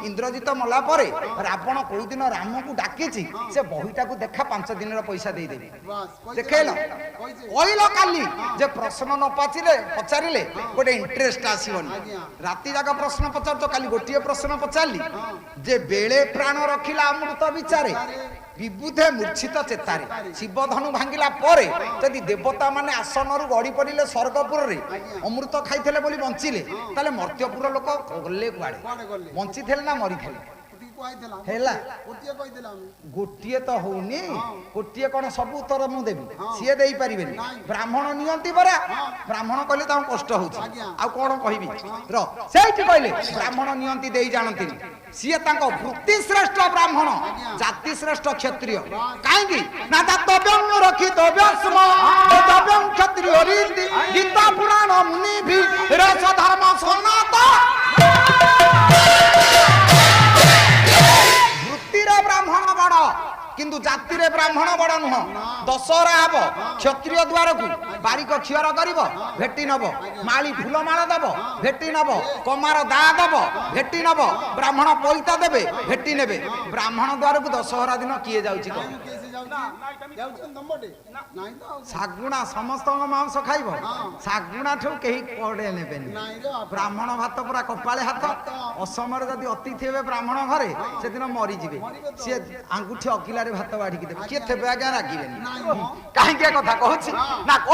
इंद्रजित मला परे रावण कोई दिन राम को डाकी से बहीटा को देखा 5 दिन पैसा दे देबी देखैल कहल काली जे प्रश्न न पचारे गोटे इंटरेस्ट आसबनी राति जाक प्रश्न पचार तो काली गोटे प्रश्न पचारि जे बेले प्राण रखिला अमृत विचारे विबुधे मूर्छित चेतारे शिव धनु भांगिला परे जदि देवता माने आसन गड़ी पड़े स्वर्गपुर रे अमृत खाइले बोली बंचिले ताले मर्त्यपुर लोक गले कुआडे बंची थे ना मरी थे गोटे तो होनी गोटे कौन सब उत्तर मुझे देवी सी दे पारे ब्राह्मण नियंती परा ब्राह्मण कहले कष्ट हो कौन कहि कहले ब्राह्मण नियंती दे जानती सी वृत्ति श्रेष्ठ ब्राह्मण जाति श्रेष्ठ क्षत्रिय कहीं ना तव्यं रक्षितव्यं क्षत्रिय गीता पुराण मुनि भी रस धर्म ब्राह्मण बड़ किंतु जाति रे ब्राह्मण बड़ नुह दशहरा हम क्षत्रिय द्वार को बारिक क्षीर कर भेटी नब माली फूलमाला दब भेटी नब कमार दा दब भेटी नब ब्राह्मण पैता देवे भेटी ने ब्राह्मण द्वार को दशहरा दिन किए जाउछि सागुणा समस्त मांस खाइब सागुणा ठू कहीं कड़े ने ब्राह्मण भात पूरा कपाले हाथ असमय जदि अतिथि हे ब्राह्मण घरे से दिन मरीजे सी आंगुठी अकिलारे भात बाढ़ी देवे किए थे आज्ञा रागिबेनी कहीं कथा कहूँ ना